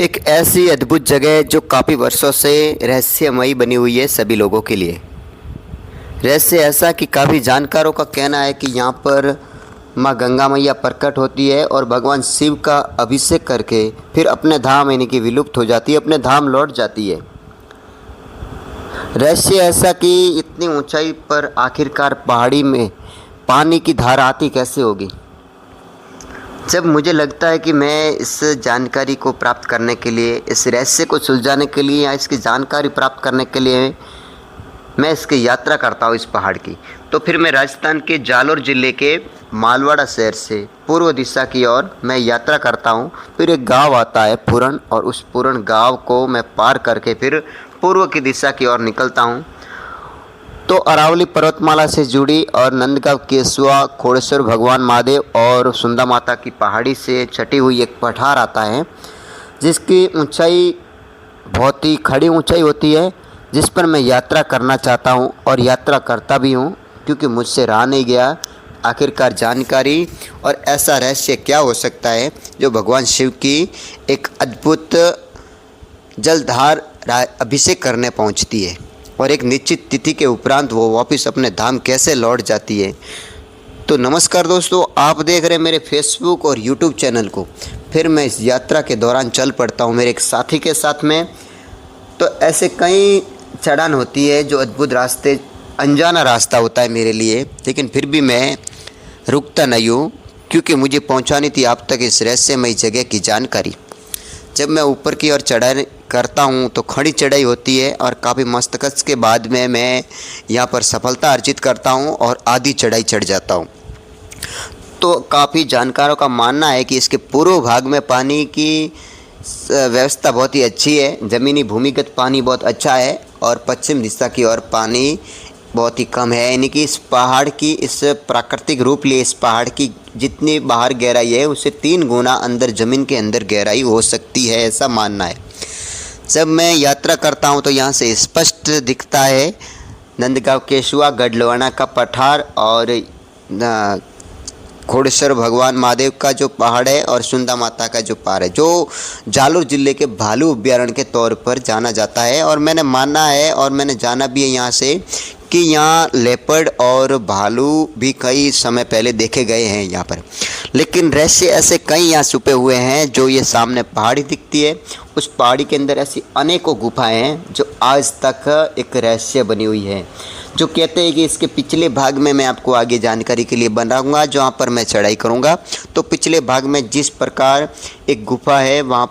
एक ऐसी अद्भुत जगह जो काफ़ी वर्षों से रहस्यमयी बनी हुई है सभी लोगों के लिए। रहस्य ऐसा कि काफ़ी जानकारों का कहना है कि यहाँ पर माँ गंगा मैया प्रकट होती है और भगवान शिव का अभिषेक करके फिर अपने धाम यानी कि विलुप्त हो जाती है, अपने धाम लौट जाती है। रहस्य ऐसा कि इतनी ऊंचाई पर आखिरकार पहाड़ी में पानी की धार आती कैसे होगी। जब मुझे लगता है कि मैं इस जानकारी को प्राप्त करने के लिए, इस रहस्य को सुलझाने के लिए या इसकी जानकारी प्राप्त करने के लिए मैं इसकी यात्रा करता हूँ इस पहाड़ की, तो फिर मैं राजस्थान के जालोर ज़िले के मालवाड़ा शहर से पूर्व दिशा की ओर मैं यात्रा करता हूँ। फिर एक गांव आता है पुरन, और उस पुरन गांव को मैं पार करके फिर पूर्व की दिशा की ओर निकलता हूँ। तो अरावली पर्वतमाला से जुड़ी और नंदगांव केसुआ खोड़ेश्वर भगवान महादेव और सुंदा माता की पहाड़ी से छटी हुई एक पठार आता है, जिसकी ऊंचाई बहुत ही खड़ी ऊंचाई होती है, जिस पर मैं यात्रा करना चाहता हूं और यात्रा करता भी हूं, क्योंकि मुझसे रहा नहीं गया आखिरकार जानकारी और ऐसा रहस्य क्या हो सकता है जो भगवान शिव की एक अद्भुत जलधार अभिषेक करने पहुंचती है और एक निश्चित तिथि के उपरांत वो वापस अपने धाम कैसे लौट जाती है। तो नमस्कार दोस्तों, आप देख रहे हैं मेरे फेसबुक और यूट्यूब चैनल को। फिर मैं इस यात्रा के दौरान चल पड़ता हूँ मेरे एक साथी के साथ में। तो ऐसे कई चढ़ान होती है जो अद्भुत रास्ते, अनजाना रास्ता होता है मेरे लिए, लेकिन फिर भी मैं रुकता नहीं हूँ, क्योंकि मुझे पहुँचानी थी आप तक इस रहस्यमयी जगह की जानकारी। जब मैं ऊपर की ओर चढ़ाई करता हूँ तो खड़ी चढ़ाई होती है और काफ़ी मशक्क़त के बाद में मैं यहाँ पर सफलता अर्जित करता हूँ और आधी चढ़ाई चढ़ जाता हूँ। तो काफ़ी जानकारों का मानना है कि इसके पूर्व भाग में पानी की व्यवस्था बहुत ही अच्छी है, ज़मीनी भूमिगत पानी बहुत अच्छा है, और पश्चिम दिशा की ओर पानी बहुत ही कम है। यानी कि इस पहाड़ की, इस प्राकृतिक रूप लिए इस पहाड़ की जितनी बाहर गहराई है उससे 3 गुना अंदर ज़मीन के अंदर गहराई हो सकती है, ऐसा मानना है। जब मैं यात्रा करता हूं तो यहां से स्पष्ट दिखता है नंदगांव केसुआ गढ़लवाना का पठार और खोड़ेश्वर भगवान महादेव का जो पहाड़ है और सुंदा माता का जो पहाड़ है, जो जालोर ज़िले के भालू अभ्यारण्य के तौर पर जाना जाता है। और मैंने माना है और मैंने जाना भी है यहाँ से कि यहाँ लेपर्ड और भालू भी कई समय पहले देखे गए हैं यहाँ पर। लेकिन रहस्य ऐसे कई यहाँ छुपे हुए हैं। जो ये सामने पहाड़ी दिखती है, उस पहाड़ी के अंदर ऐसी अनेकों गुफाएं हैं जो आज तक एक रहस्य बनी हुई है, जो कहते हैं कि इसके पिछले भाग में मैं आपको आगे जानकारी के लिए बनाऊंगा जहाँ पर मैं चढ़ाई करूँगा। तो पिछले भाग में जिस प्रकार एक गुफा है वहाँ